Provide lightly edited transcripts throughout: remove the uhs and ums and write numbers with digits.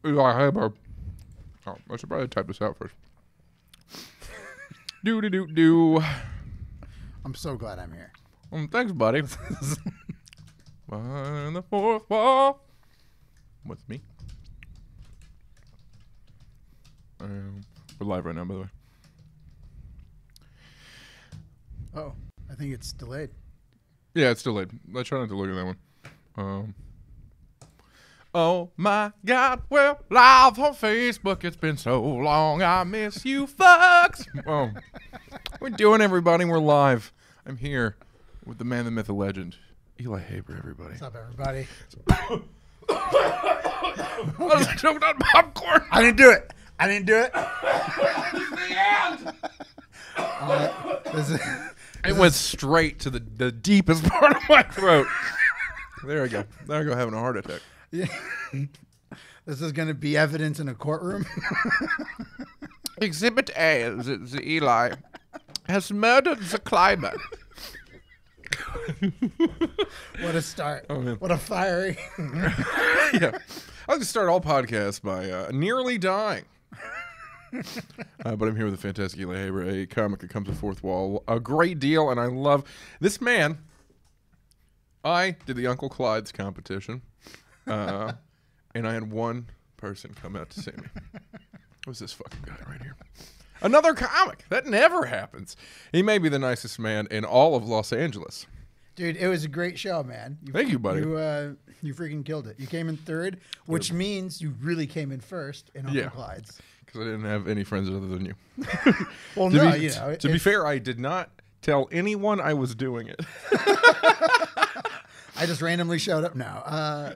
Eli Habr. Oh, I should probably type this out first. Do. I'm so glad I'm here. Thanks, buddy. On the fourth wall. With me. We're live right now, by the way. Oh, I think it's delayed. Yeah, it's delayed. I try not to look at that one. Oh my God, we're live on Facebook. It's been so long. I miss you, fucks. We're doing, everybody. We're live. I'm here with the man, the myth, the legend, Elie Habr, everybody. What's up, everybody? I was choked on popcorn. I didn't do it. It went straight to the deepest part of my throat. There I go. There I go, having a heart attack. Yeah. This is going to be evidence in a courtroom. Exhibit A, the Eli has murdered the Clyburn. What a start. Oh, man. What a fiery. Yeah. I like to start all podcasts by nearly dying. But I'm here with the fantastic Elie Habr, a comic that comes to fourth wall a great deal, and I love this man. I did the Uncle Clyde's competition, and I had one person come out to see me. It was this fucking guy right here. Another comic. That never happens. He may be the nicest man in all of Los Angeles. Dude, it was a great show, man. Thank you, buddy. You freaking killed it. You came in third, which means you really came in first in Uncle Clyde's. Because I didn't have any friends other than you. Well, to be fair, I did not tell anyone I was doing it. I just randomly showed up now.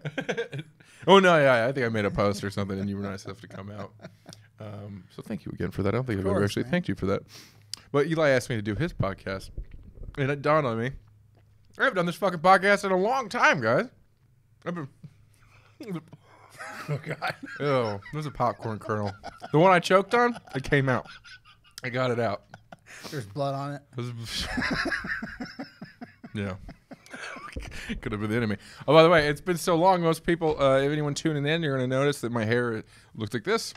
Oh, no, yeah, I think I made a post or something, and you were nice enough to come out. So thank you again for that. I don't think I've ever actually thanked you for that. But Eli asked me to do his podcast, and it dawned on me, I haven't done this fucking podcast in a long time, guys. Oh, God. Oh, there's a popcorn kernel. The one I choked on, it came out. I got it out. There's blood on it. Yeah. Could have been the enemy. Oh, by the way, it's been so long. Most people, if anyone tuning in, you're going to notice that my hair looks like this.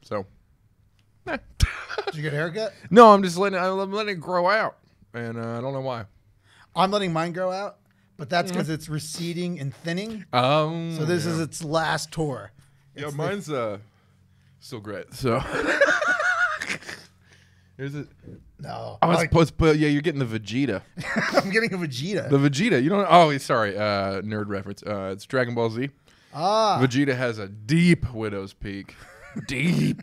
So, Did you get a haircut? No, I'm letting it grow out, and I don't know why. I'm letting mine grow out, but that's because it's receding and thinning. So this is its last tour. Yeah, mine's still great. So is it? No. Oh, yeah, you're getting the Vegeta. I'm getting a Vegeta. The Vegeta. You don't. Oh, sorry. Nerd reference. It's Dragon Ball Z. Vegeta has a deep widow's peak. Deep.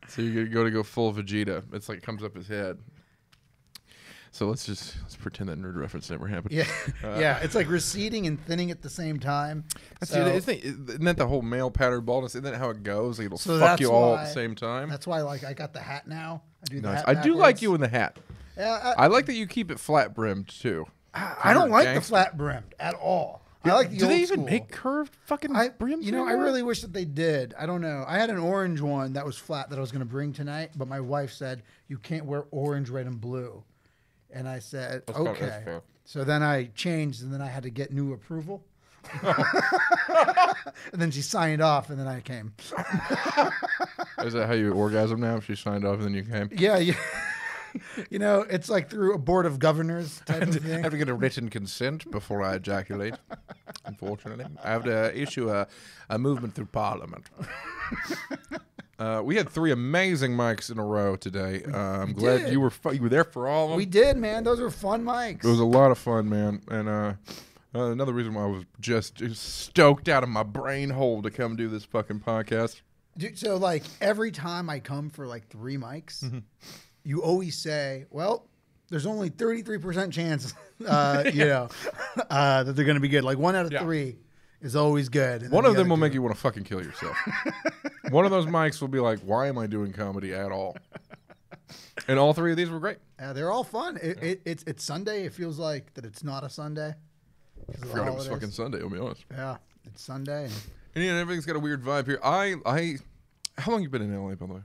So you're gonna go full Vegeta. It's like it comes up his head. So let's pretend that nerd reference never happened. Yeah, yeah. It's like receding and thinning at the same time. Isn't that the whole male pattern baldness? Isn't that how it goes? Like it'll So fuck you all why- at the same time. That's why, like, I got the hat now. I do the Nice. hat I do like backwards. you in the hat. Yeah, I like that you keep it flat brimmed too. I don't like the flat brimmed at all. I like the Do old they even school. make curved fucking brims? You know, I anymore? really wish that they did. I don't know. I had an orange one that was flat that I was going to bring tonight, but my wife said you can't wear orange, red, and blue. And I said, That's okay. fair. So then I changed, and then I had to get new approval. And then she signed off, and then I came. Is that how you orgasm now? If she signed off and then you came? Yeah, yeah. You know, it's like through a board of governors type of I thing. have to get a written consent before I ejaculate. Unfortunately, I have to issue a movement through Parliament. We had 3 amazing mics in a row today. I'm glad did. you were there for all of them. We did, man. Those were fun mics. It was a lot of fun, man. And another reason why I was just stoked out of my brain hole to come do this fucking podcast. Dude, so, like, every time I come for, like, 3 mics, you always say, well, there's only 33% chance, you know, that they're going to be good. Like, 1 out of 3 is always good. And One then of the them other will 2. make you want to fucking kill yourself. One of those mics will be like, why am I doing comedy at all? And all 3 of these were great. They're all fun. It's Sunday. It feels like that it's not a Sunday. I forgot it was fucking Sunday, I'll be honest. Yeah, it's Sunday. And yeah, everything's got a weird vibe here. How long you been in LA, by the way?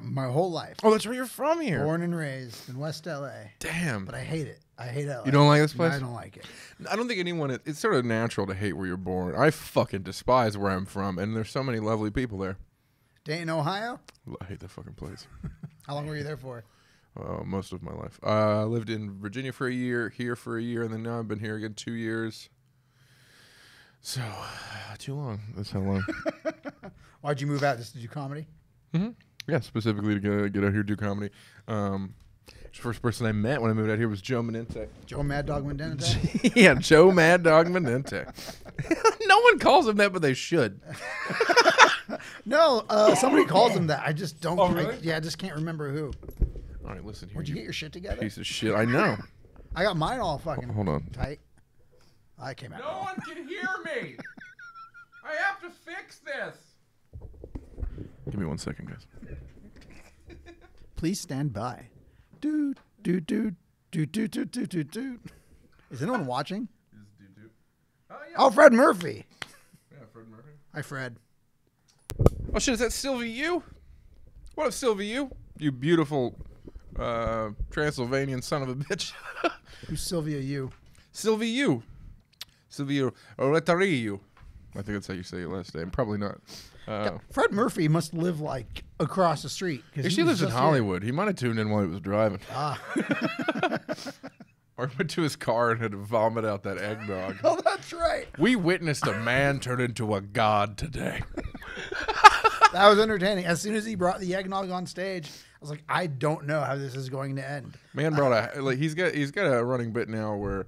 My whole life. Oh, that's where you're from here. Born and raised in West LA. Damn. But I hate it. I hate LA. You don't like this place? No, I don't like it. I don't think anyone. It's sort of natural to hate where you're born. I fucking despise where I'm from, and there's so many lovely people there. Dayton, Ohio? I hate that fucking place. How long were you there for? Most of my life. I lived in Virginia for a year, here for a year, and then now I've been here again 2 years. So, too long. That's how long. Why'd you move out? Just to do comedy? Mm-hmm. Yeah, specifically to get out here and do comedy. The first person I met when I moved out here was Joe Menente. Joe Mad Dog Menente? Yeah, Joe Mad Dog Menente. No one calls him that, but they should. No, somebody calls him that. I just don't. Oh, really? I just can't remember who. All right, listen here. Where'd you get your shit together? Piece of shit. I know. I got mine all fucking Hold on. tight. I came out. No one can hear me. I have to fix this. Give me 1 second, guys. Please stand by. Dude, dude, dude, dude, dude, dude, dude, dude, dude. Is anyone watching? Oh, yeah. Oh, Fred Murphy. Yeah, Fred Murphy. Hi, Fred. Oh, shit, is that Sylvie U? What up, Sylvie U? You beautiful Transylvanian son of a bitch. Who's Sylvia U? Sylvie U. Sylvie Retariu. I think that's how you say your last name. Probably not. Fred Murphy must live like across the street. She lives in Hollywood. He might have tuned in while he was driving. Ah. Or went to his car and had to vomit out that eggnog. Oh, that's right. We witnessed a man turn into a god today. That was entertaining. As soon as he brought the eggnog on stage, I was like, I don't know how this is going to end. Man brought he's got a running bit now where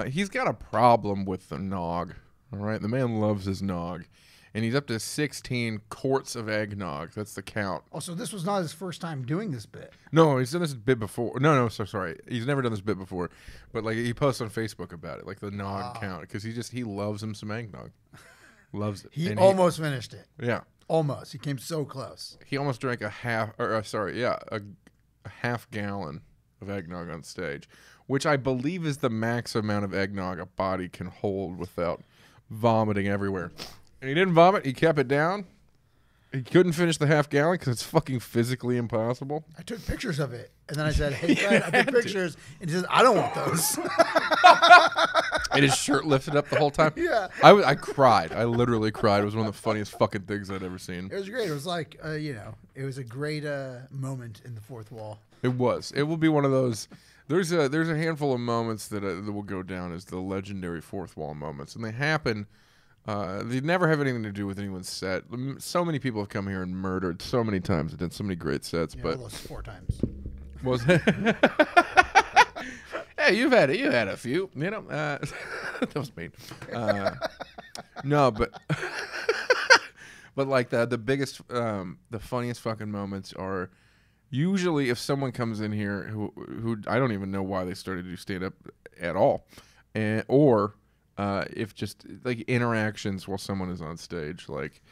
he's got a problem with the nog. All right, the man loves his nog, and he's up to 16 quarts of eggnog. That's the count. Oh, so this was not his first time doing this bit. No, he's done this bit before. No, sorry. He's never done this bit before, but like he posts on Facebook about it, like the nog count, because he loves him some eggnog. Loves it. He almost finished it. Yeah. Almost. He came so close. He almost drank a half gallon of eggnog on stage, which I believe is the max amount of eggnog a body can hold without vomiting everywhere. And he didn't vomit. He kept it down. He couldn't finish the half gallon because it's fucking physically impossible. I took pictures of it. And then I said, hey, Fred, I took pictures. And he says, I don't want those. And his shirt lifted up the whole time. Yeah. I cried. I literally cried. It was one of the funniest fucking things I'd ever seen. It was great. It was like, it was a great moment in the fourth wall. It was. It will be one of those. There's a handful of moments that will go down as the legendary fourth wall moments, and they happen. They never have anything to do with anyone's set. So many people have come here and murdered so many times and done so many great sets. Yeah, but almost 4 times. Was it? Hey, you had a few. You know, that was mean. No, but but like the biggest, the funniest fucking moments are usually if someone comes in here who I don't even know why they started to do stand up at all, or if just like interactions while someone is on stage, like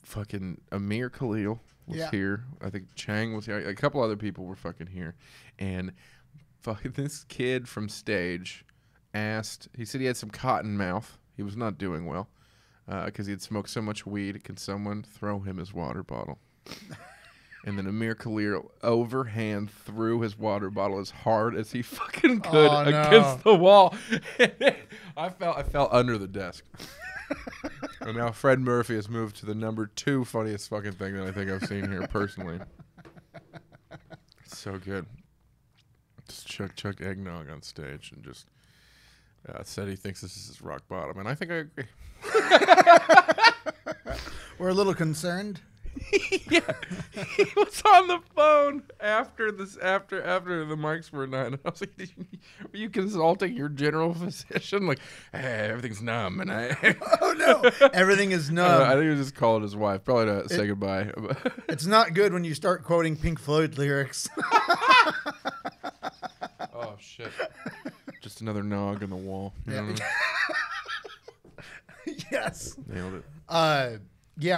fucking Amir Khalil was here. I think Chang was here. A couple other people were fucking here, and fucking this kid from stage asked. He said he had some cotton mouth. He was not doing well because he had smoked so much weed. Can someone throw him his water bottle? And then Amir Khalil overhand threw his water bottle as hard as he fucking could against the wall. I fell under the desk. And now Fred Murphy has moved to the number 2 funniest fucking thing that I think I've seen here personally. It's so good. Just chuck eggnog on stage and just said he thinks this is his rock bottom, and I think I agree. We're a little concerned. Yeah, he was on the phone after the mics were done. And I was like, "Were you consulting your general physician? Like, hey, everything's numb." And oh no, everything is numb. I think he was just calling his wife, probably to say goodbye. It's not good when you start quoting Pink Floyd lyrics. Oh shit! Just another nog on the wall. Yeah. Yes. Nailed it.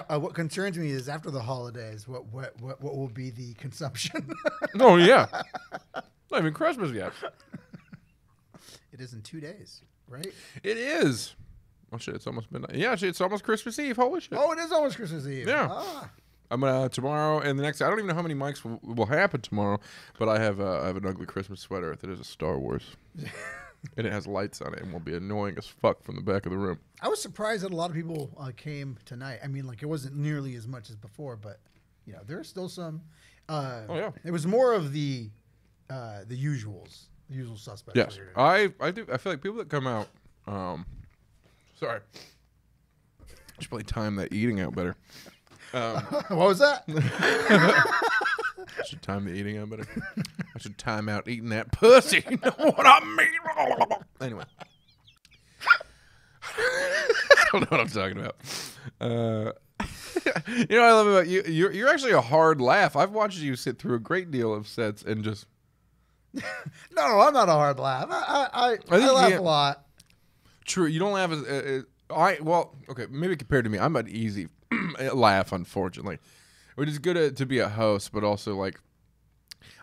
What concerns me is after the holidays, what will be the consumption? Oh yeah, not even Christmas yet. It is in 2 days, right? It is. Oh shit! It's almost midnight. Yeah, shit, it's almost Christmas Eve. Holy shit! Oh, it is almost Christmas Eve. Yeah. I'm gonna tomorrow and the next. I don't even know how many mics will happen tomorrow, but I have an ugly Christmas sweater that is a Star Wars, and it has lights on it and will be annoying as fuck from the back of the room. I was surprised that a lot of people came tonight. I mean, like it wasn't nearly as much as before, but you know, there's still some. Oh yeah, it was more of the usuals, the usual suspects. Yes, I do. I feel like people that come out. Sorry, I should probably time that eating out better. What was that? I should time the eating out better. I should time out eating that pussy. You know what I mean? Anyway. I don't know what I'm talking about. You know what I love about you? You're actually a hard laugh. I've watched you sit through a great deal of sets and just... No, I'm not a hard laugh. I laugh a lot. True. You don't laugh as... well, okay, maybe compared to me, I'm an easy laugh, unfortunately. Which is good to be a host, but also, like,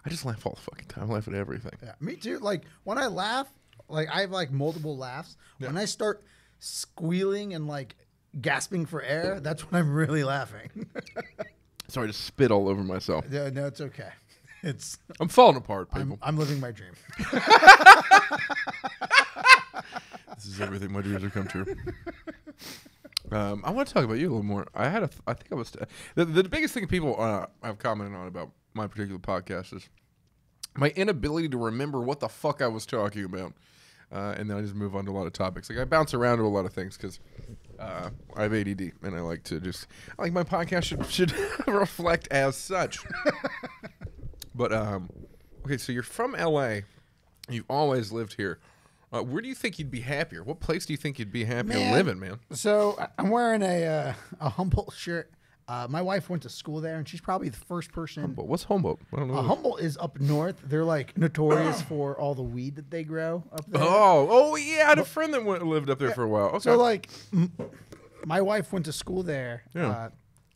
I just laugh all the fucking time. I laugh at everything. Yeah, me too. Like, when I laugh, like, I have, like, multiple laughs. Yeah. When I start squealing and, like, gasping for air, that's when I'm really laughing. Sorry to spit all over myself. No, it's okay. I'm falling apart, people. I'm living my dream. This is everything my dreams have come true. I want to talk about you a little more. I think I was the biggest thing people have commented on about my particular podcast is my inability to remember what the fuck I was talking about, and then I just move on to a lot of topics. Like I bounce around to a lot of things because I have ADD, and I like my podcast should reflect as such. But okay, so you're from LA, you've always lived here. Where do you think you'd be happier? What place do you think you'd be happier living, man? So I'm wearing a Humboldt shirt. My wife went to school there, and she's probably the first person. Humboldt. What's Humboldt? I don't know. Humboldt is up north. They're like notorious for all the weed that they grow up there. Oh yeah, I had a friend that lived up there for a while. Okay. So like, my wife went to school there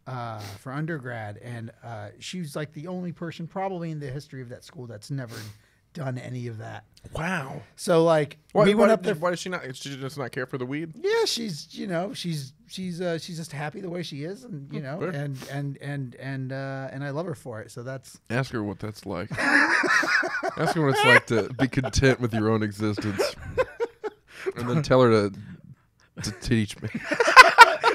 for undergrad, and she's like the only person probably in the history of that school that's never done any of that. Wow. So like we went up there. Why does she not? She just not care for the weed? Yeah, she's just happy the way she is, and you know, and I love her for it. So that's ask her what that's like. Ask her what it's like to be content with your own existence, and then tell her to teach me.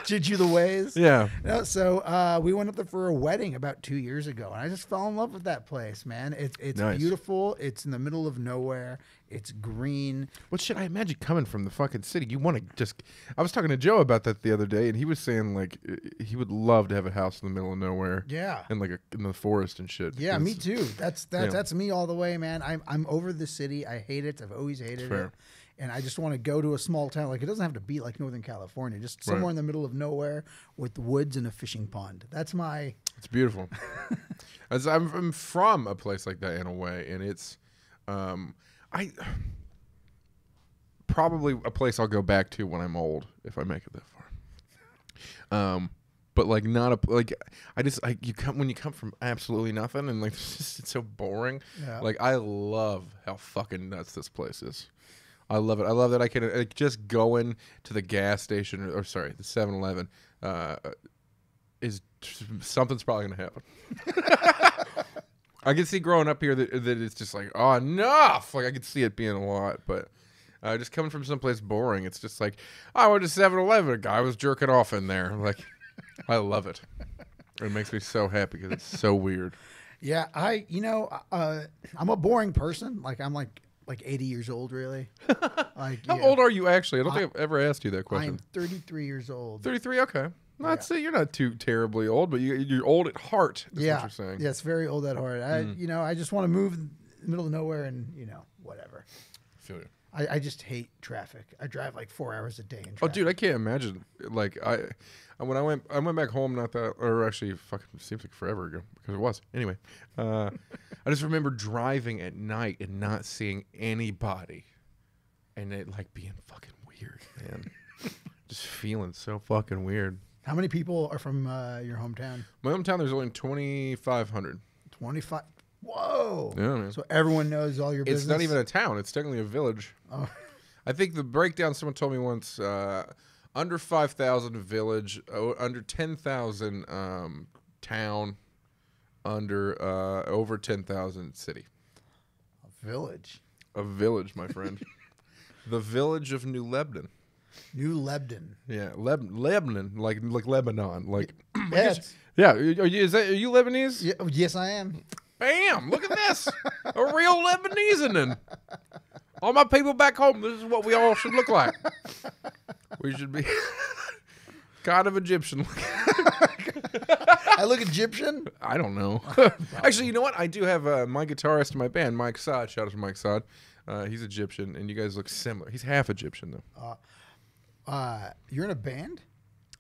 Teach you the ways. Yeah. No, so we went up there for a wedding about 2 years ago, and I just fell in love with that place, man. It's nice. Beautiful. It's in the middle of nowhere. It's green. What should I imagine coming from the fucking city? You want to just... I was talking to Joe about that the other day, and he was saying, like, he would love to have a house in the middle of nowhere. Yeah. And, like, in the forest and shit. Yeah, me too. That's me all the way, man. I'm over the city. I hate it. I've always hated it. And I just want to go to a small town. Like, it doesn't have to be like Northern California. Just somewhere in the middle of nowhere with woods and a fishing pond. That's my... It's beautiful. I'm from a place like that in a way. And it's... probably a place I'll go back to when I'm old, if I make it that far. But, like, not a... Like, when you come from absolutely nothing and, like, it's so boring. Yeah. Like, I love how fucking nuts this place is. I love it. I love that I can just going to the gas station the 7-Eleven is something's probably going to happen. I can see growing up here that it's just like, oh, enough. Like I could see it being a lot, but just coming from someplace boring, it's just like, I went to 7-Eleven, a guy was jerking off in there. Like, I love it. It makes me so happy because it's so weird. Yeah, I'm a boring person. Like I'm like 80 years old, really. Like, how old are you actually? I don't think I've ever asked you that question. I'm 33 years old. 33, okay. You're not too terribly old, but you're old at heart. Is what you're saying. Yes, very old at heart. I just want to move in the middle of nowhere and whatever. I feel you. I just hate traffic. I drive like 4 hours a day in traffic. Oh, dude, I can't imagine. Like when I went back home, fucking seems like forever ago because it was. Anyway, I just remember driving at night and not seeing anybody, and it like being fucking weird, man. Just feeling so fucking weird. How many people are from your hometown? My hometown, there's only 2,500. 25. Whoa. Yeah, man. So everyone knows all your business? It's not even a town. It's technically a village. Oh. I think the breakdown, someone told me once, under 5,000 village, under 10,000 town under over 10,000 city. A village. A village, my friend. The village of New Lebanon. New Lebanon. Yeah, Lebanon, like Lebanon, like. Yes. Yeah, are you Lebanese? Yeah, yes, I am. Bam! Look at this, a real Lebanese. All my people back home, this is what we all should look like. We should be kind of Egyptian. I look Egyptian? I don't know. Actually, you know what? I do have my guitarist in my band, Mike Saad. Shout out to Mike Saad. He's Egyptian, and you guys look similar. He's half Egyptian, though. You're in a band?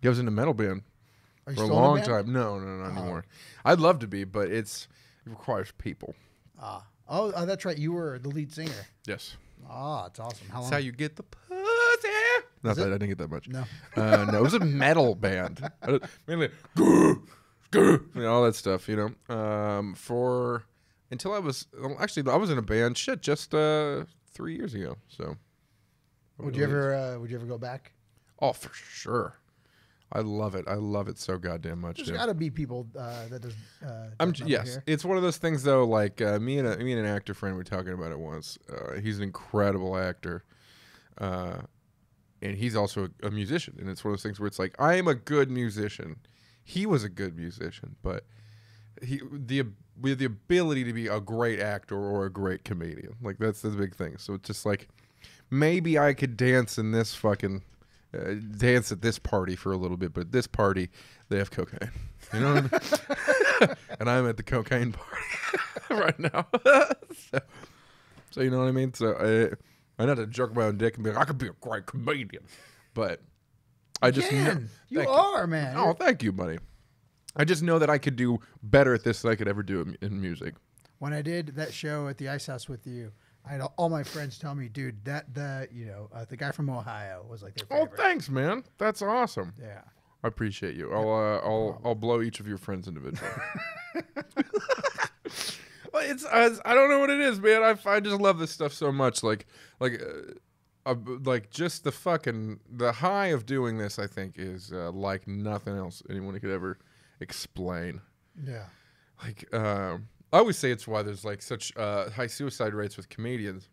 He was in a metal band Are you for a still in long band? time. No, not anymore. I'd love to be, but it requires people. Oh, that's right. You were the lead singer. Yes. Oh, it's awesome. How long? That's how you get the pussy. Not that I didn't get that much. No. No, it was a metal band. Mainly, all that stuff, you know. Until I was actually I was in a band just 3 years ago. So. Would you ever go back? Oh, for sure. I love it. I love it so goddamn much. There's got to be people that does. Yes, here. it's one of those things though. Like me and an actor friend were talking about it once. He's an incredible actor, and he's also a musician. And it's one of those things where it's like I am a good musician. He was a good musician, but we have the ability to be a great actor or a great comedian. Like that's the big thing. So it's just like maybe I could dance in this fucking. Dance at this party for a little bit, but at this party they have cocaine, you know what I mean? And I'm at the cocaine party right now. so you know what I mean? So I not to jerk my own dick and be like, I could be a great comedian, but I just know, you are, man. Oh, thank you, buddy. I just know that I could do better at this than I could ever do in music. When I did that show at the Ice House with you, I had all my friends tell me, dude, the guy from Ohio was like their favorite. Oh, thanks, man. That's awesome. Yeah, I appreciate you. I'll blow each of your friends individually. Well, I don't know what it is, man. I just love this stuff so much. Like just the high of doing this. I think is like nothing else anyone could ever explain. Yeah. Like I always say it's why there's like such high suicide rates with comedians,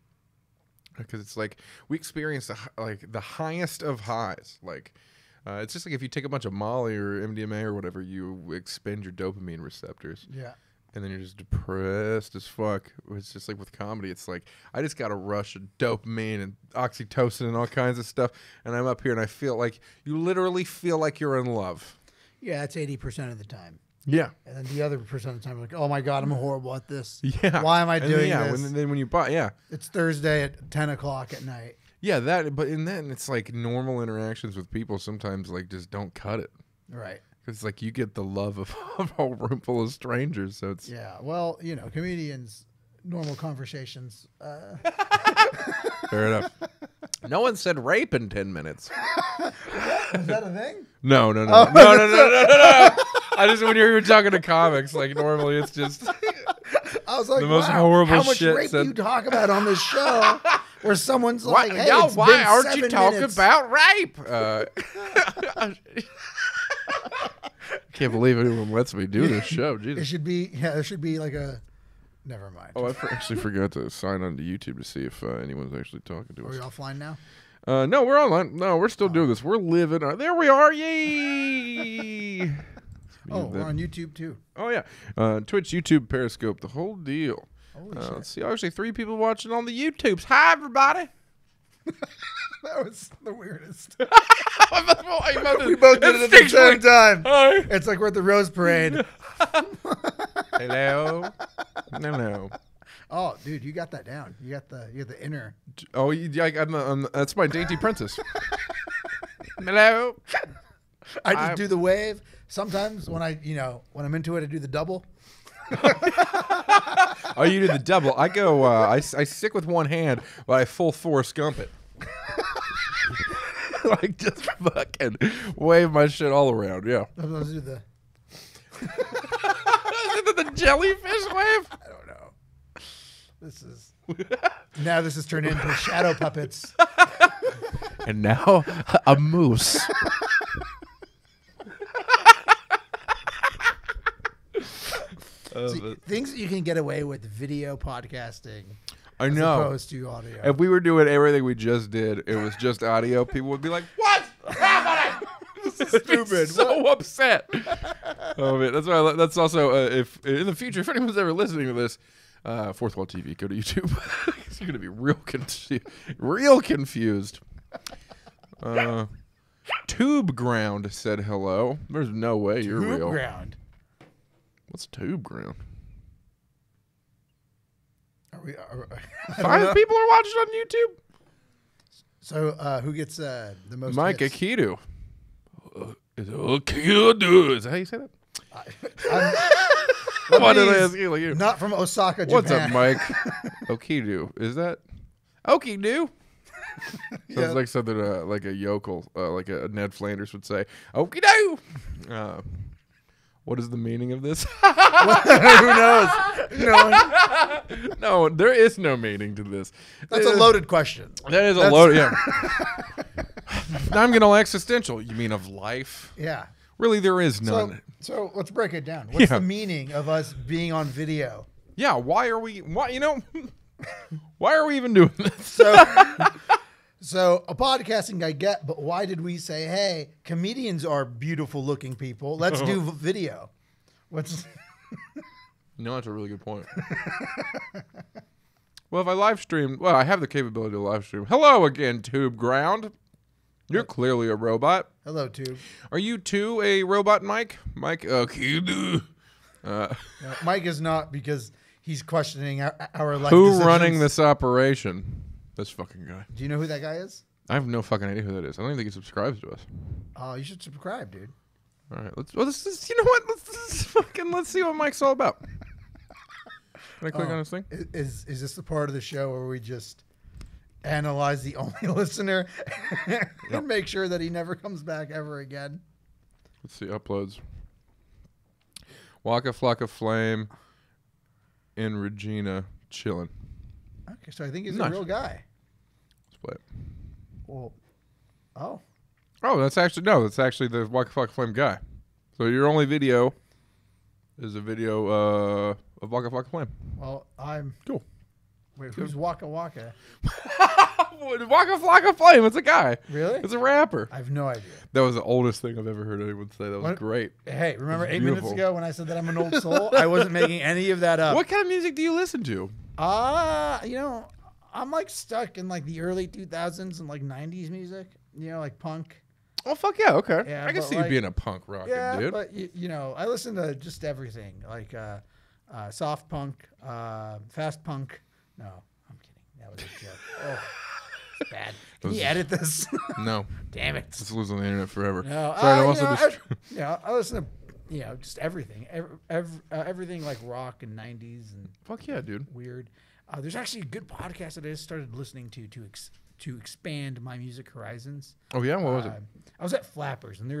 because it's like we experience the highest of highs. Like it's just like if you take a bunch of Molly or MDMA or whatever, you expend your dopamine receptors. Yeah. And then you're just depressed as fuck. It's just like with comedy, it's like I just got a rush of dopamine and oxytocin and all kinds of stuff, and I'm up here and I feel like you literally feel like you're in love. Yeah, that's 80% of the time. Yeah. And then the other percent of the time, like, oh my God, I'm horrible at this. Yeah. Why am I doing this? Then when you buy, yeah. It's Thursday at 10 o'clock at night. Yeah, but then it's like normal interactions with people sometimes like just don't cut it. Right. Because like you get the love of a whole room full of strangers, so it's yeah. Well, comedians, normal conversations. Fair enough. No one said rape in 10 minutes. Is that a thing? No. Oh, No. I just when you're talking to comics, like normally it's just I was like, the most horrible how much shit rape said. do you talk about on this show? Where someone's Why, like, hey, y'all, it's why been aren't 7 you talking minutes. about rape? Can't believe anyone lets me do this show. Jesus. There should be like a. Never mind. Oh, I actually forgot to sign on to YouTube to see if anyone's actually talking to Are us. we offline now? No, we're online. No, we're still doing this. We're living. There we are. Yay! We're on YouTube too. Oh, yeah. Twitch, YouTube, Periscope, the whole deal. Holy shit. Let's see. Actually, 3 people watching on the YouTubes. Hi, everybody. That was the weirdest. We both did it at the same time. Hi. It's like we're at the Rose Parade. Hello. Hello. Oh, dude, you got that down. You got the inner. Oh, that's my dainty princess. Hello. I just do the wave. Sometimes when I'm into it, I do the double. Oh, you do the double. I go. I stick with one hand, but I full force gump it. Like just fucking wave my shit all around. Yeah. Let's do the. Is it the jellyfish wave? I don't know. This is turned into shadow puppets. And now a moose. See, things that you can get away with video podcasting. I as know. opposed to audio. If we were doing everything we just did, it was just audio, people would be like, "What? This is stupid." So upset. Oh man, that's why. That's also if in the future, if anyone's ever listening to this, Fourth Wall TV, go to YouTube. You're gonna be real confused. Tube Ground said hello. There's no way you're real. Tube Ground. What's Tube Ground? Five people are watching on YouTube. So who gets the most? Mike hits? Akidu. Akidu. Is that how you say that? Why did I ask you like you? Not from Osaka, Japan. What's up, Mike? Okidu. Is that Okidu? Sounds like something like a yokel, like a Ned Flanders would say. Okidu. What is the meaning of this? Who knows? No, there is no meaning to this. That's a loaded question. That is a loaded. Yeah. Now I'm getting all existential. You mean of life? Yeah. Really, there is none. So let's break it down. What's the meaning of us being on video? Yeah. Why are we? Why Why are we even doing this? So a podcasting I get, but why did we say, hey, comedians are beautiful looking people. Let's do video. No, that's a really good point. Well, if I live stream, well, I have the capability to live stream. Hello again, Tube Ground. You're clearly a robot. Hello, Tube. Are you too a robot, Mike? Mike, no, Mike is not, because he's questioning our life Who decisions. running this operation? This fucking guy. Do you know who that guy is? I have no fucking idea who that is. I don't even think he subscribes to us. Oh, you should subscribe, dude. All right, you know what? Let's see what Mike's all about. Can I click on this thing? Is this the part of the show where we just analyze the only listener and make sure that he never comes back ever again? Let's see, uploads. Waka Flocka Flame and Regina chilling. Okay, so I think he's Nice. a real guy. Let's play it. Well, oh. Oh, that's actually the Waka Flocka Flame guy. So your only video is a video of Waka Flocka Flame. Well, I'm... Cool. Wait, who's Waka Waka? Waka Flocka Flame, it's a guy. Really? It's a rapper. I have no idea. That was the oldest thing I've ever heard anyone say. That was great. Hey, remember 8 beautiful. minutes ago when I said that I'm an old soul? I wasn't making any of that up. What kind of music do you listen to? I'm like stuck in like the early 2000s and like 90s music. Like punk. Oh, fuck yeah, okay. Yeah, I can but see you being a punk rocker, dude. But I listen to just everything, like soft punk, fast punk. No, I'm kidding. That was a joke. Oh, it's bad. Can you edit this? No. Damn it. It's losing the internet forever. No, Sorry, I listen to just everything, everything like rock and 90s and fuck yeah, dude. Weird. There's actually a good podcast that I just started listening to expand my music horizons. Oh yeah, what was it? I was at Flappers, and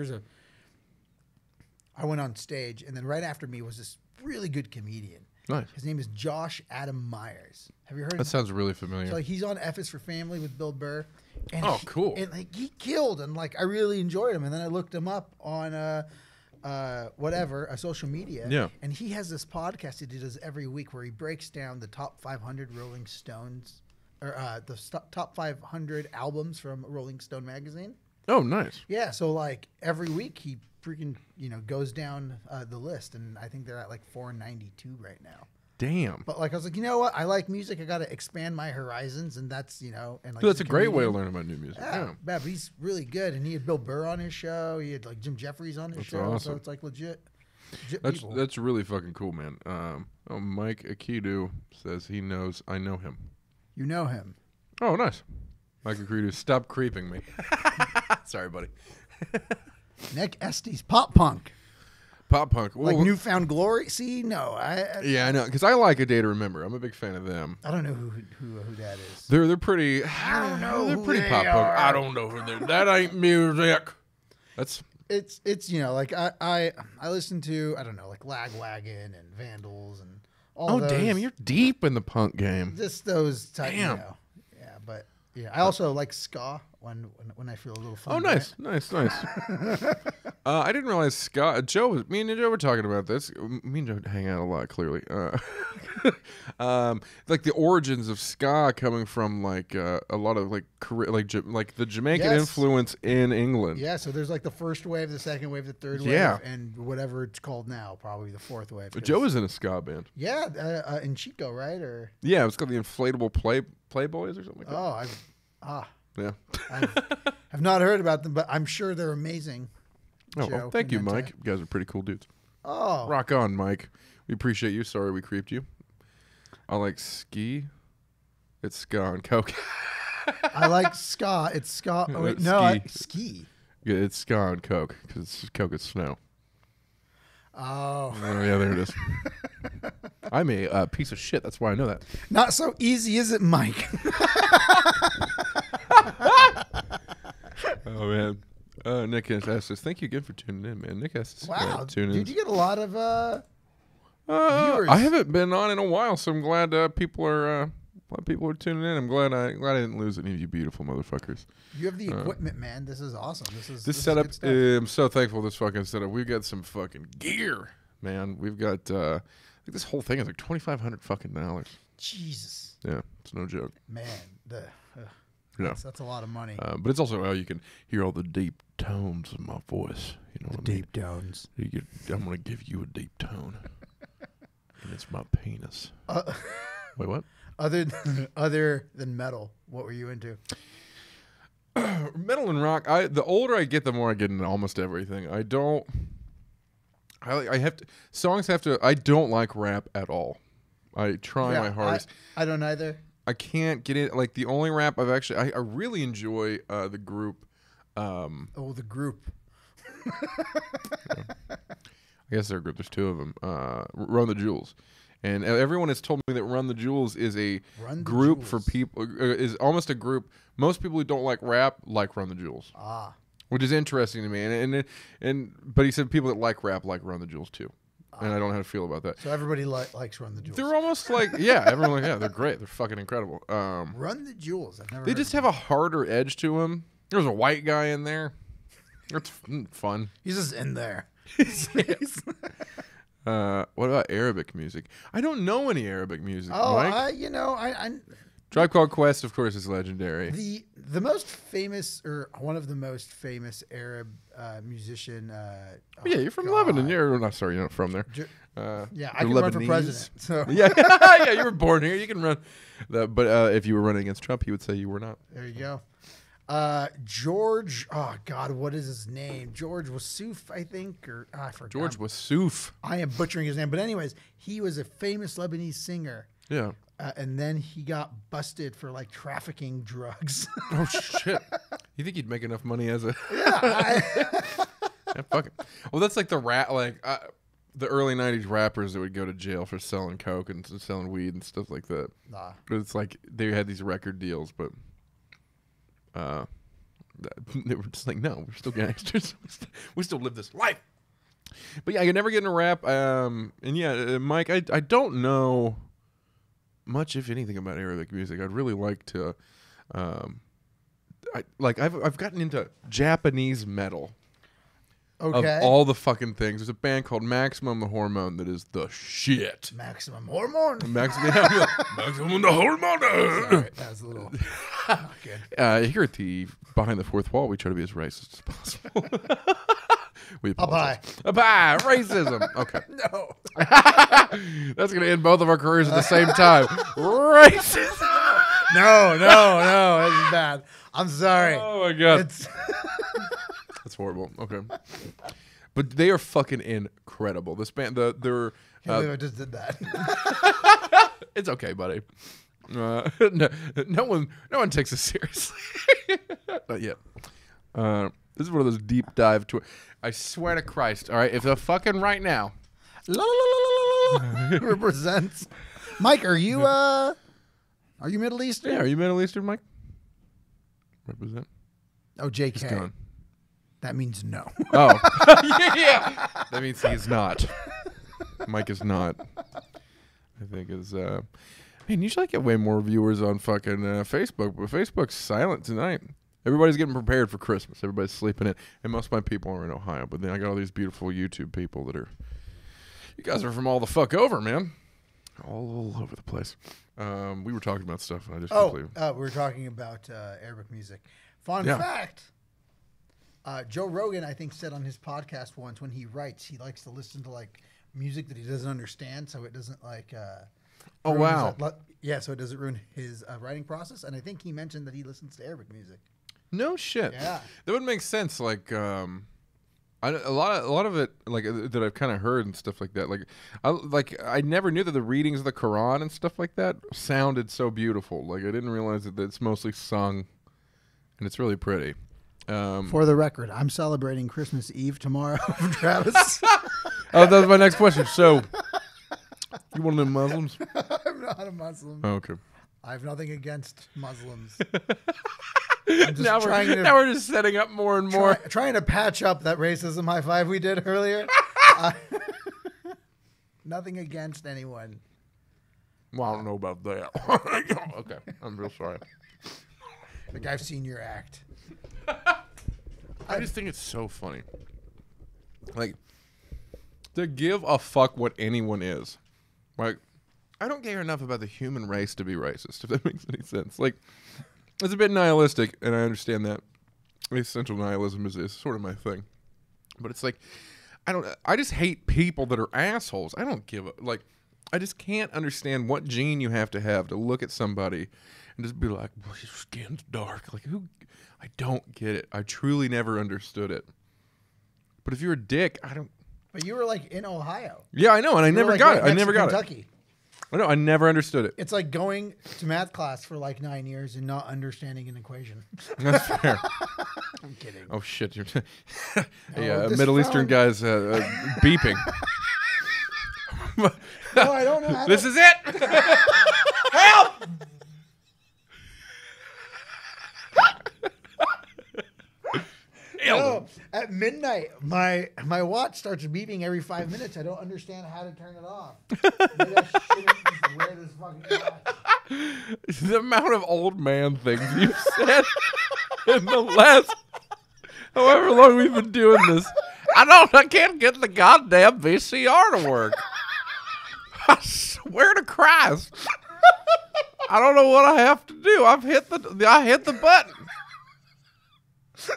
I went on stage, and then right after me was this really good comedian. Nice. His name is Josh Adam Myers. Have you heard of him? That sounds really familiar. So, like, he's on F is for Family with Bill Burr. And cool. And like he killed, and like I really enjoyed him. And then I looked him up on social media. Yeah. And he has this podcast that he does every week where he breaks down the top 500 Rolling Stones, or the top 500 albums from Rolling Stone magazine. Oh, nice. Yeah. So like every week he freaking goes down the list, and I think they're at like 492 right now. Damn. But like I was like, you know what? I like music. I got to expand my horizons, and that's and like Dude, that's a great way to learn about new music. Yeah, but he's really good, and he had Bill Burr on his show. He had like Jim Jeffries on his show, awesome. so it's like legit people. That's really fucking cool, man. Mike Akidu says he knows I know him. You know him. Oh, nice. Mike Akidu, stop creeping me. Sorry, buddy. Nick Estes, pop punk. Pop punk. Like Newfound Glory? See, no. Yeah, I know. Because I like A Day to Remember. I'm a big fan of them. I don't know who that is. They're pretty... I don't know They're who pretty they pop punk. are. I don't know who they're... That ain't music. That's... It's like I listen to, I don't know, like Lagwagon and Vandals and all those. Oh, damn. You're deep in the punk game. Just those type, Damn. Yeah, but... Yeah, I also like ska when I feel a little Oh, fun. nice. I didn't realize me and Joe were talking about this. Me and Joe hang out a lot, clearly. Like the origins of ska coming from like a lot of like the Jamaican influence in England. Yeah, so there's like the first wave, the second wave, the third wave, and whatever it's called now, probably the fourth wave. But Joe was in a ska band. Yeah, in Chico, right? Or yeah, it was called the Inflatable Playboys or something like that. Yeah. Yeah. I've not heard about them, but I'm sure they're amazing. Oh, well, thank you, Mike. You guys are pretty cool dudes. Oh. Rock on, Mike. We appreciate you. Sorry we creeped you. I like ski. It's ska and coke. I like ska. It's ska. Oh, wait, ski. Yeah, it's ska and coke because coke is snow. Oh. Yeah, there it is. I'm a piece of shit. That's why I know that. Not so easy, is it, Mike? Oh, man. Nick has asked us, thank you again for tuning in, man. Nick has wow, tune in. Did you get a lot of viewers? I haven't been on in a while, so I'm glad people are tuning in. I'm glad I didn't lose any of you beautiful motherfuckers. You have the equipment, man. This is awesome. This setup. I'm so thankful for this fucking setup. We've got some fucking gear, man. We've got I think this whole thing is like $2,500 fucking dollars. Jesus. Yeah, it's no joke. Man, Yeah. That's a lot of money. But it's also how you can hear all the deep tones of my voice. You know what I mean? Deep tones. I'm going to give you a deep tone. And it's my penis. Wait, what? Other than metal, what were you into? Metal and rock. The older I get, the more I get into almost everything. I don't like rap at all. I try my hardest. I don't either. I can't get it. Like the only rap I've actually, I really enjoy the group. The group. I guess they're a group. There's two of them. Run the Jewels, and everyone has told me that Run the Jewels is a group for people. Is almost a group. Most people who don't like rap like Run the Jewels. Which is interesting to me. But he said people that like rap like Run the Jewels too. And I don't know how to feel about that. So everybody likes Run the Jewels. They're almost like, yeah, everyone they're great. They're fucking incredible. Run the Jewels. I've never. They just have a harder edge to them. There's a white guy in there. It's fun. He's just in there. What about Arabic music? I don't know any Arabic music. Oh, Mike. I Tribe Called Quest, of course, is legendary. The most famous, or one of the most famous Arab musician. Yeah, you're from Lebanon. You're not from there. Yeah, I can run for president. So yeah, yeah, you were born here. You can run. But if you were running against Trump, he would say you were not. There you go. George. Oh God, what is his name? George Wassouf, I think, or I forgot. George Wassouf. I am butchering his name, but anyways, he was a famous Lebanese singer. Yeah. And then he got busted for like trafficking drugs. Oh shit! You think he'd make enough money as a? Yeah. Yeah, fuck it. Well, that's like the the early '90s rappers that would go to jail for selling coke and selling weed and stuff like that. Nah. But it's like they had these record deals, but they were just like, no, we're still gangsters. We still live this life. But yeah, I could never get into rap. And yeah, Mike, I don't know much, if anything, about Arabic music. I'd really like to. I've gotten into Japanese metal. Okay. Of all the fucking things, there's a band called Maximum the Hormone that is the shit. Maximum Hormone. Maximum the Hormone. Sorry, that was a little not good. Here at the Behind the Fourth Wall, we try to be as racist as possible. We apologize. Bye. Racism. Okay. No. That's going to end both of our careers at the same time. Racism. No. This is bad. I'm sorry. Oh, my God. That's horrible. Okay. But they are fucking incredible. This band, they're... I just did that. It's okay, buddy. No one takes us seriously. Not yet. This is one of those deep dive tours. I swear to Christ, all right? If the fucking right now... represents... Mike, are you Middle Eastern? Yeah, are you Middle Eastern, Mike? Represent. Oh, JK. He's gone. That means no. Oh. Yeah. That means he's not. Mike is not. I think is... Man, you should get way more viewers on fucking Facebook, but Facebook's silent tonight. Everybody's getting prepared for Christmas. Everybody's sleeping in. And most of my people are in Ohio. But then I got all these beautiful YouTube people that are... You guys are from all the fuck over, man. All over the place. We were talking about stuff, and I just completely... we were talking about Arabic music. Fun fact. Joe Rogan, I think, said on his podcast once when he writes, he likes to listen to, like, music that he doesn't understand, so it doesn't, like... oh, wow. So it doesn't ruin his writing process. And I think he mentioned that he listens to Arabic music. No shit. Yeah. That would make sense. Like, a lot of it, like, that I've kind of heard and stuff like that. Like, I never knew that the readings of the Quran and stuff like that sounded so beautiful. Like, I didn't realize that it's mostly sung, and it's really pretty. For the record, I'm celebrating Christmas Eve tomorrow, Travis. Oh, that was my next question. So, you one of them Muslims? I'm not a Muslim. Oh, okay. I have nothing against Muslims. Now we're just setting up more and more. Trying to patch up that racism high five we did earlier. Nothing against anyone. Well, I don't know about that. Okay, I'm real sorry. Like, I've seen your act. I just think it's so funny. Like, to give a fuck what anyone is. Like, I don't care enough about the human race to be racist, if that makes any sense. Like, it's a bit nihilistic, and I understand that. Essential nihilism is sort of my thing. But it's like, I just hate people that are assholes. I don't give a, like, I just can't understand what gene you have to look at somebody and just be like, well, his skin's dark. Like, I don't get it. I truly never understood it. But if you're a dick, I don't. But you were, like, in Ohio. Yeah, I know, and I never got it. I never got it. Kentucky. I know, I never understood it. It's like going to math class for like 9 years and not understanding an equation. That's fair. I'm kidding. Oh, shit. Middle Eastern guy's beeping. No, I don't know. This is it. Help! No, at midnight, my watch starts beeping every 5 minutes. I don't understand how to turn it off. Maybe I shouldn't just wear this fucking watch. The amount of old man things you've said in the last however long we've been doing this. I can't get the goddamn VCR to work. I swear to Christ. I don't know what I have to do. I hit the button.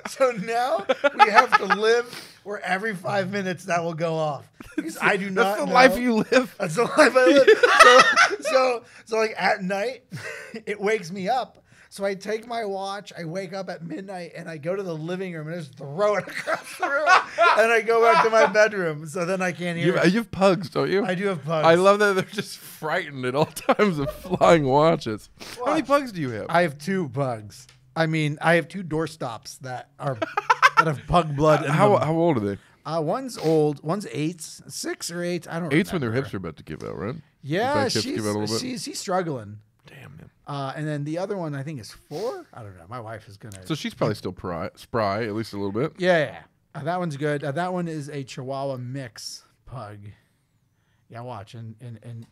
So now we have to live where every 5 minutes that will go off. Because I do not know. That's the life you live. That's the life I live. So like at night, it wakes me up. So I take my watch, I wake up at midnight, and I go to the living room and just throw it across the room. And I go back to my bedroom. So then I can't hear it. You have pugs, don't you? I do have pugs. I love that they're just frightened at all times of flying watches. How many pugs do you have? I have 2 pugs. I mean, I have 2 doorstops that have pug blood in them. How old are they? One's old. One's 8s, 6 or 8. I don't know. 8's when their hips are about to give out, right? Yeah, she's struggling. Damn, man. And then the other one I think is 4. I don't know. My wife is gonna. So she's probably still spry, at least a little bit. Yeah. That one's good. That one is a Chihuahua mix pug. Yeah, watch and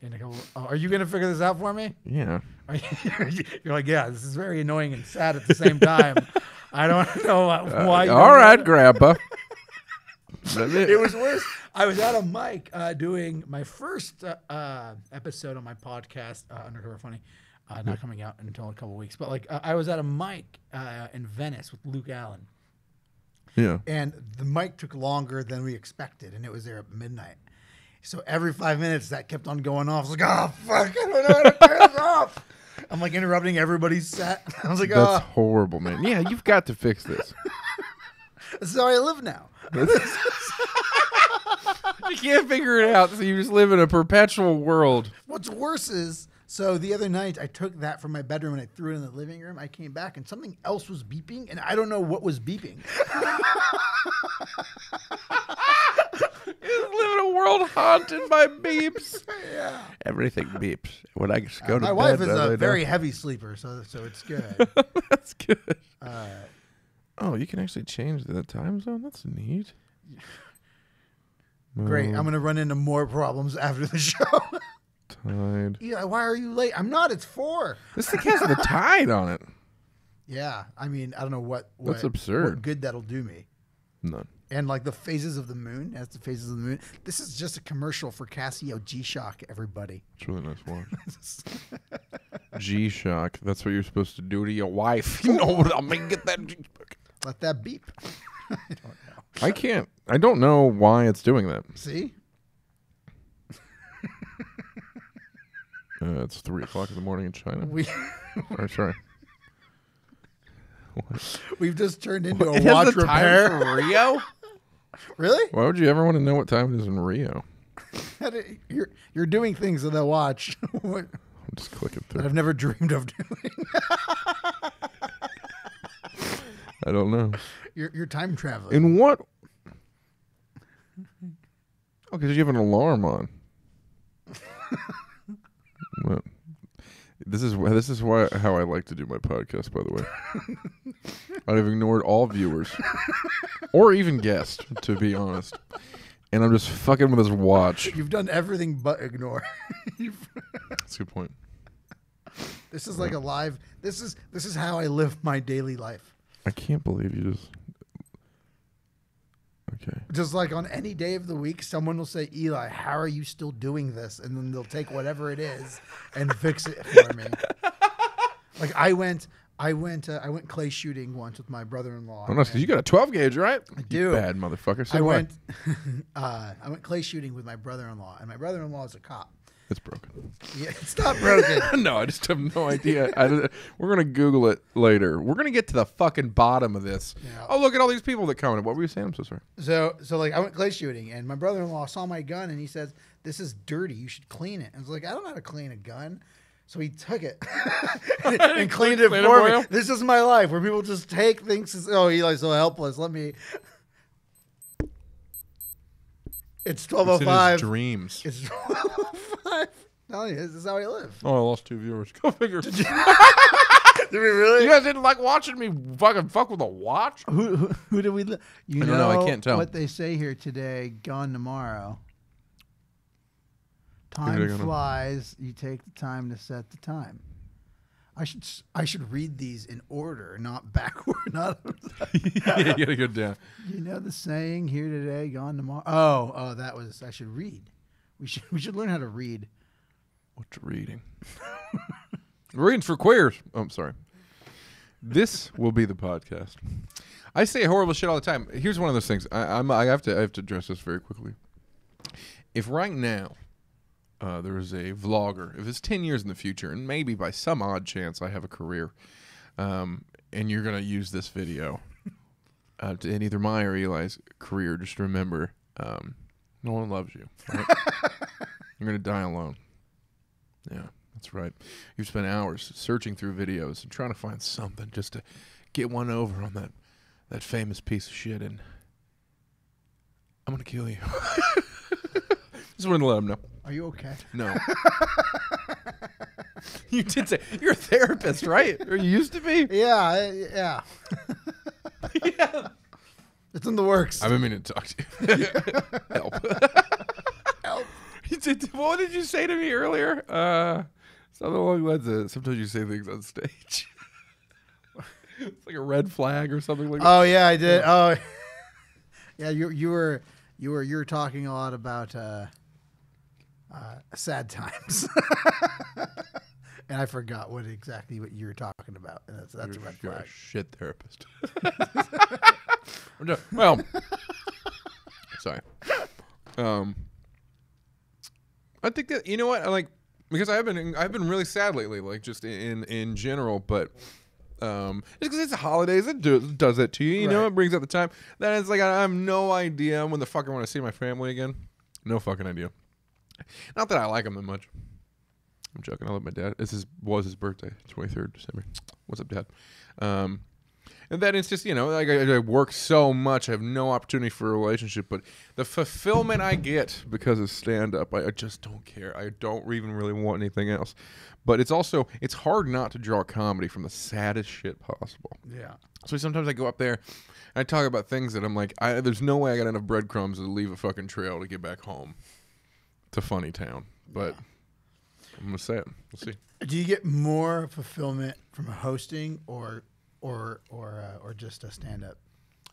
a couple. Oh, are you gonna figure this out for me? Yeah. You're like, yeah, this is very annoying and sad at the same time. I don't know why. All right, Grandpa. It was worse. I was at a mic doing my first episode on my podcast, Undercover Funny, not coming out until a couple weeks. But like, I was at a mic in Venice with Luke Allen. Yeah. And the mic took longer than we expected, and it was there at midnight. So every 5 minutes, that kept on going off. I was like, oh, fuck, I don't know how to turn this off. I'm like interrupting everybody's set. I was like, oh. That's horrible, man. Yeah, you've got to fix this. This is how I live now. You can't figure it out, so you just live in a perpetual world. What's worse is, so the other night, I took that from my bedroom and I threw it in the living room. I came back and something else was beeping, and I don't know what was beeping. You live in a world haunted by beeps. Yeah. Everything beeps. When I just go to my bed. My wife is a very heavy sleeper, so it's good. That's good. Oh, you can actually change the time zone? That's neat. Great. I'm going to run into more problems after the show. Tide. Yeah, why are you late? I'm not. It's 4. This thing has the tide on it. Yeah, I mean, I don't know what That's absurd. What good that'll do me. None. And like the phases of the moon, that's the phases of the moon. This is just a commercial for Casio G-Shock, everybody. It's a really nice watch. G-Shock. That's what you're supposed to do to your wife. You know what? I'll make get that G-Shock. Let that beep. I don't know. I can't. I don't know why it's doing that. See? It's 3:00 in the morning in China. Sorry. What? We've just turned into a It watch has the repair. time for Rio? Really? Why would you ever want to know what time it is in Rio? You're doing things with that watch I'm just clicking that through. I've never dreamed of doing. I don't know. You're time traveling. In what? Oh, because you have an alarm on. Well, this is why how I like to do my podcast. By the way, I've ignored all viewers or even guests, to be honest, and I'm just fucking with this watch. You've done everything but ignore. That's a good point. This is like a live. This is how I live my daily life. I can't believe you just. Okay. Just like on any day of the week, someone will say, "Eli, how are you still doing this?" And then they'll take whatever it is and fix it for me. Like I went clay shooting once with my brother-in-law. Oh, nice, because you got a 12 gauge, right? I do. You bad motherfucker. So I went clay shooting with my brother-in-law, and my brother-in-law is a cop. It's broken. Yeah, it's not broken. No, I just have no idea. We're going to Google it later. We're going to get to the fucking bottom of this. Yeah. Oh, look at all these people that commented. What were you saying? I'm so sorry. So like I went clay shooting, and my brother-in-law saw my gun, and he says, "This is dirty. You should clean it." And I was like, "I don't know how to clean a gun." So he took it and cleaned it for me. This is my life, where people just take things. As, oh, Eli's so helpless. Let me. It's 12:05. Dreams. It's 12:05. No, this is how I live. Oh, I lost 2 viewers. Go figure. Did we really? You guys didn't like watching me fucking fuck with a watch? Who did we? You I don't know. I can't tell. What they say here today. Gone tomorrow. Maybe they're Time gonna- flies. You take the time to set the time. I should read these in order, not backward. Not. Yeah, you gotta go down. You know the saying, here today, gone tomorrow. Oh, that was. I should read. We should learn how to read. What's reading? Reading's for queers. Oh, I'm sorry. This will be the podcast. I say horrible shit all the time. Here's one of those things. I have to address this very quickly. If right now there is a vlogger, if it's 10 years in the future, and maybe by some odd chance I have a career, and you're gonna use this video in either my or Eli's career, just remember, no one loves you. Right? You're gonna die alone. Yeah, that's right. You've spent hours searching through videos and trying to find something just to get one over on that famous piece of shit, and I'm gonna kill you. Just wanted to let him know. Are you okay? No. You did say you're a therapist, right? Or you used to be. Yeah. Yeah. It's in the works. I've been meaning to talk to you. Help. Help. What did you say to me earlier? Something along the lines of, sometimes you say things on stage. It's like a red flag or something like that. Oh yeah, I did. Oh, yeah. You were talking a lot about sad times, and I forgot what you were talking about. And that's a red You're flag. a shit therapist. Well, sorry. I think that, you know what, I like, because I've been really sad lately, like just in general, but just because it's the holidays, it does that to you. You know, it brings out the time. Then it's like I have no idea when the fuck I want to see my family again. No fucking idea. Not that I like them that much. I'm joking. I love my dad. Was his birthday, 23rd December. What's up, Dad? And then it's just, you know, like I work so much, I have no opportunity for a relationship, but the fulfillment I get because of stand-up, I just don't care. I don't even really want anything else. But it's hard not to draw comedy from the saddest shit possible. Yeah. So sometimes I go up there and I talk about things that I'm like, there's no way I got enough breadcrumbs to leave a fucking trail to get back home to Funny Town. But I'm going to say it. We'll see. Do you get more fulfillment from hosting or or just a stand up?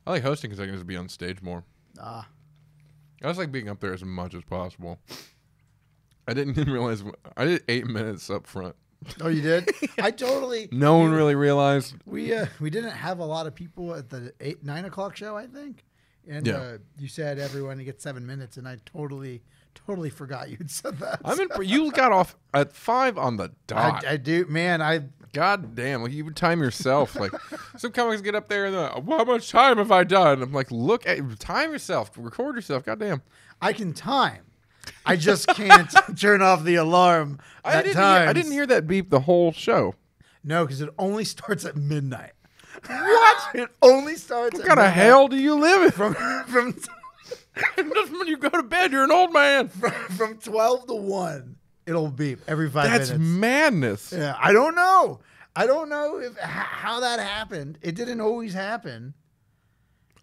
I like hosting because I can just be on stage more. Ah, I just like being up there as much as possible. I didn't even realize I did 8 minutes up front. oh, you did? I totally. No one really realized. We didn't have a lot of people at the 9 o'clock show, I think, and you said everyone to get 7 minutes, and I totally forgot you'd said that. You got off at 5 on the dot. I do, man. God damn, like you would time yourself. Like some comics get up there and they're like, well, how much time have I done? I'm like, time yourself, record yourself. God damn. I can time. I just can't turn off the alarm. I didn't hear that beep the whole show. No, because it only starts at midnight. What? It only starts. What kind of hell do you live in? From Just when you go to bed, you're an old man. From 12 to 1, it'll beep every 5 minutes. That's madness. Yeah, I don't know. I don't know how that happened. It didn't always happen.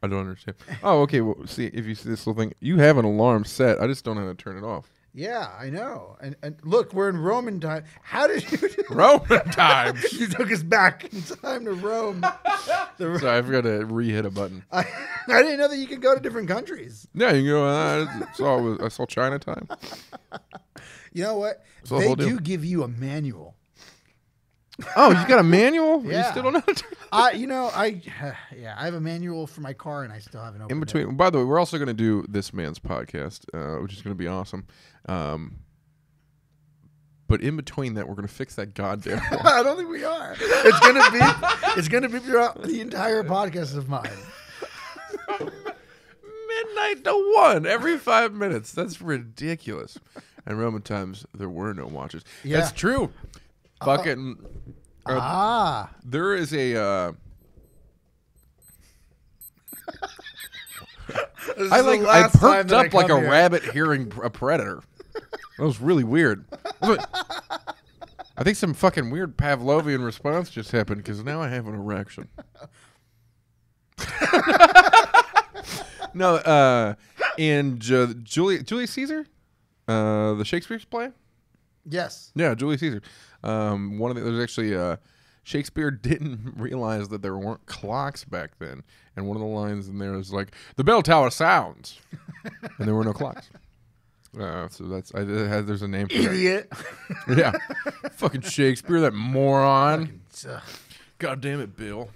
I don't understand. Oh, okay. Well, see, if you see this little thing, you have an alarm set. I just don't know how to turn it off. Yeah, I know. And look, we're in Roman time. How did you do Roman times? You took us back in time to Rome. Sorry, I forgot to re-hit a button. I didn't know that you could go to different countries. Yeah, you can go. I saw Chinatown. You know what? So They do give you a manual. Oh, you got a manual? Yeah. You still don't know how to turn I have a manual for my car, and I still haven't opened in it. between. By the way, we're also going to do this man's podcast, which is going to be awesome. But in between that, we're going to fix that goddamn one. I don't think we are. It's gonna be throughout the entire podcast of mine. Midnight to 1 every 5 minutes. That's ridiculous. And Roman times, there were no watches. Yeah. That's true. Fucking. There is a. I perked up like a rabbit hearing a predator. That was really weird. I think some fucking weird Pavlovian response just happened because now I have an erection. No, in Julius Caesar, the Shakespeare's play. Yes. Yeah, Julius Caesar. There's actually Shakespeare didn't realize that there weren't clocks back then, and one of the lines in there is like, "The bell tower sounds," and there were no clocks. So there's a name for Idiot. that. Yeah, fucking Shakespeare, that moron. God damn it, Bill.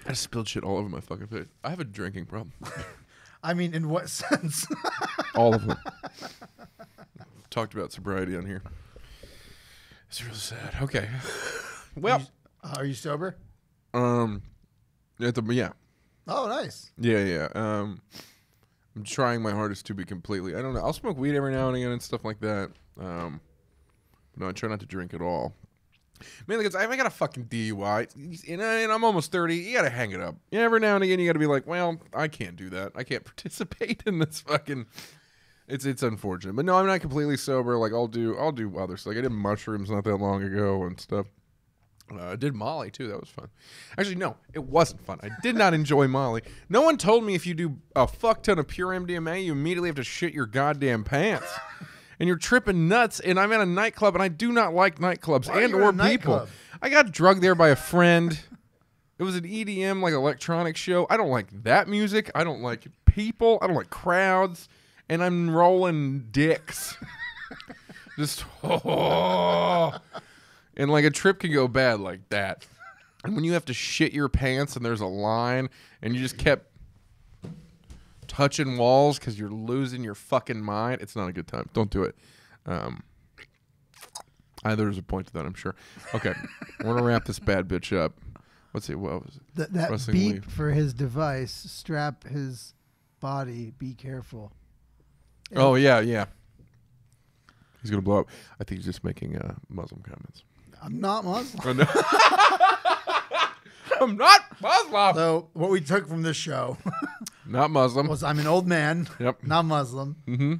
I spilled shit all over my fucking face. I have a drinking problem. I mean, in what sense? All of them. Talked about sobriety on here. It's real sad. Okay. Well, are you sober? Yeah. Oh, nice. Yeah. I'm trying my hardest to be completely. I don't know. I'll smoke weed every now and again and stuff like that. No, I try not to drink at all. Mainly because I got a fucking DUI, and I'm almost 30. You gotta hang it up. Every now and again, you gotta be like, well, I can't do that. I can't participate in this fucking. It's unfortunate, but no, I'm not completely sober. Like I'll do other stuff. Like I did mushrooms not that long ago and stuff. I did Molly too. That was fun. Actually, no, it wasn't fun. I did not enjoy Molly. No one told me if you do a fuck ton of pure MDMA, you immediately have to shit your goddamn pants. And you're tripping nuts, and I'm at a nightclub, and I do not like nightclubs or people. I got drugged there by a friend. It was an EDM, like electronic show. I don't like that music. I don't like people. I don't like crowds. And I'm rolling dicks. Just, oh. And like a trip can go bad like that. And when you have to shit your pants and there's a line, and you just kept touching walls because you're losing your fucking mind, it's not a good time. Don't do it. There's a point to that, I'm sure. Okay, we're gonna wrap this bad bitch up. Let's see, what was it? That beep for his device. Strap his body. Be careful. Oh yeah. He's gonna blow up. I think he's just making Muslim comments. I'm not Muslim. Oh, no. I'm not Muslim. So what we took from this show. Not Muslim. Was I'm an old man. Yep. Not Muslim. Mm-hmm.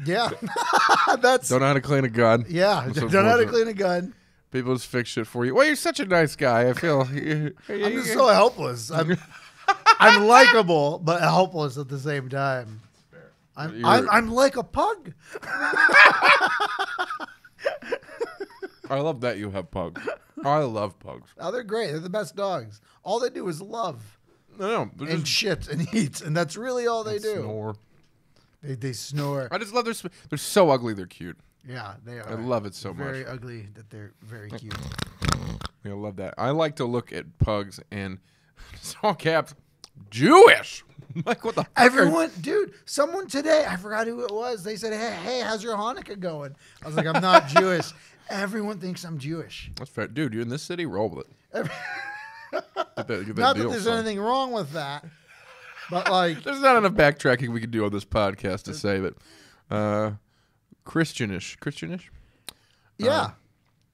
Yeah. Don't know how to clean a gun. Yeah. Don't know how to clean a gun. People just fix shit for you. Well, you're such a nice guy. I feel. I'm just so helpless. I'm likable, but helpless at the same time. I'm like a pug. I love that you have pugs. I love pugs. Oh, they're great. They're the best dogs. All they do is love No, and shit and eat, and that's really all they do. Snore. They snore. I just love they're so ugly. They're cute. Yeah, they are. I love it so Very much. ugly that they're very cute. I love that. I like to look at pugs and all caps Jewish. Like what the fuck? Everyone, dude, someone today, I forgot who it was. They said, hey, how's your Hanukkah going? I was like, I'm not Jewish. Everyone thinks I'm Jewish. That's fair. Dude, you're in this city, roll with it. Get that Not deal, that there's son. anything wrong with that, but like, There's not enough backtracking we can do on this podcast to say that. Christianish. yeah.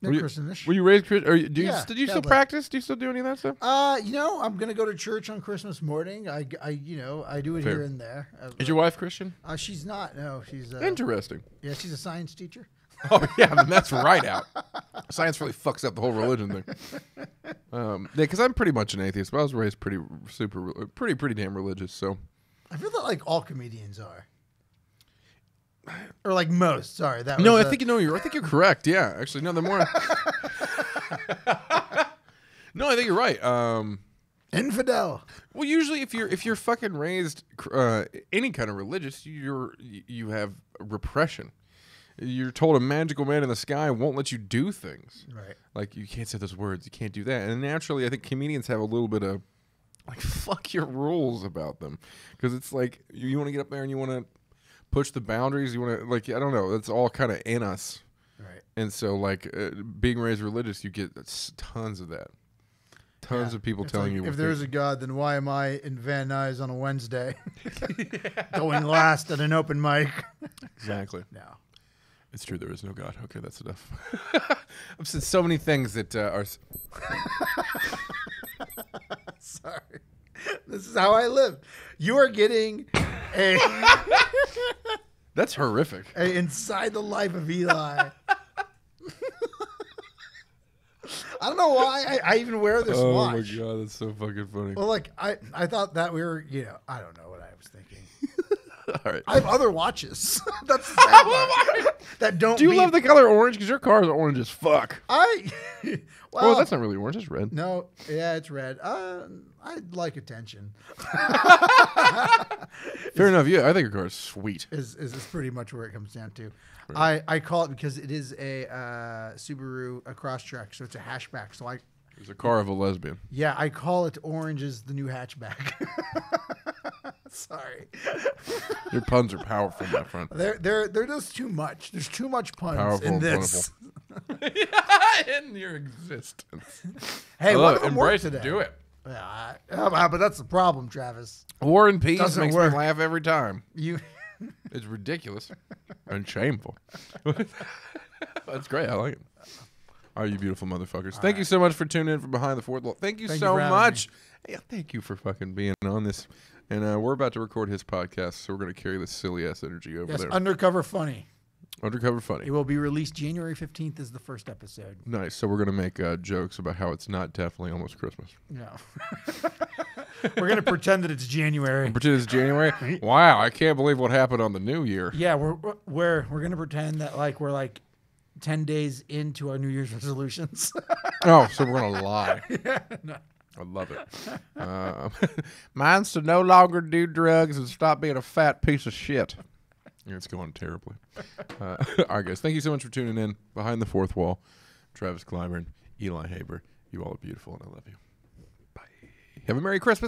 Were you, Christianish. were you raised Christian? Did you Yeah, still Catholic. practice? Do you still do any of that stuff? I'm gonna go to church on Christmas morning. I do it Fair. here and there. Is your wife Christian? She's not. No, she's Interesting. yeah, she's a science teacher. Oh yeah, then that's right out. Science really fucks up the whole religion thing. Yeah, because I'm pretty much an atheist, but I was raised pretty damn religious. So I feel that like all comedians are, or like most. Sorry, that no, was I think you're correct. Yeah, actually, no, the more. No, I think you're right. infidel. Well, usually if you're fucking raised any kind of religious, you have repression. You're told a magical man in the sky won't let you do things. Right. Like, you can't say those words. You can't do that. And naturally, I think comedians have a little bit of, like, fuck your rules about them. Because it's like, you want to get up there and you want to push the boundaries. You want to, like, I don't know. That's all kind of in us. Right. And so, like, being raised religious, you get tons of that. Tons of people It's telling like, you. if there's a God, then why am I in Van Nuys on a Wednesday, going last at an open mic? Exactly. No. It's true. There is no God. Okay, that's enough. I've said so many things that are. Sorry. This is how I live. You are getting a That's horrific. inside the life of Eli. I don't know why I even wear this watch. Oh my god, that's so fucking funny. Well, like I thought that we were, I don't know what I was thinking. All right. I have other watches. That's the sad part. That don't. Do you beat- love the color orange? Because your car is orange as fuck. well, Oh, that's not really orange. It's red. no. Yeah, it's red. I like attention. Fair enough. Yeah, I think your car is sweet. Is pretty much where it comes down to. Right. I call it because it is a Subaru a Crosstrek, so it's a hatchback. So It's a car of a lesbian. yeah, I call it orange is the new hatchback. Sorry, Your puns are powerful, my friend. they're just too much. There's too much puns Powerful in and this. In your existence. Hey, I what love it. from work Embrace it. today? Do it. Yeah, but that's the problem, Travis. War and Peace Doesn't makes work. me laugh every time. You. It's ridiculous and shameful. That's great. I like it. All right, you beautiful motherfuckers. Thank you so much for tuning in from behind the fourth wall. Thank you Thank so you for having much. Yeah, thank you for fucking being on this. And we're about to record his podcast, so we're going to carry this silly ass energy over Yes, there. Undercover Funny. Undercover Funny. It will be released January 15th is the first episode. Nice. So we're going to make jokes about how it's not definitely almost Christmas. No. We're going to pretend that it's January. Pretend it's January. Wow, I can't believe what happened on the new year. Yeah, we're going to pretend that like we're like 10 days into our New Year's resolutions. Oh, so we're going to lie. No. I love it. Mine's to no longer do drugs and stop being a fat piece of shit. It's going terribly. All right, guys. Thank you so much for tuning in. Behind the fourth wall, Travis Clyburn, Elie El Habr. You all are beautiful, and I love you. Bye. Have a Merry Christmas.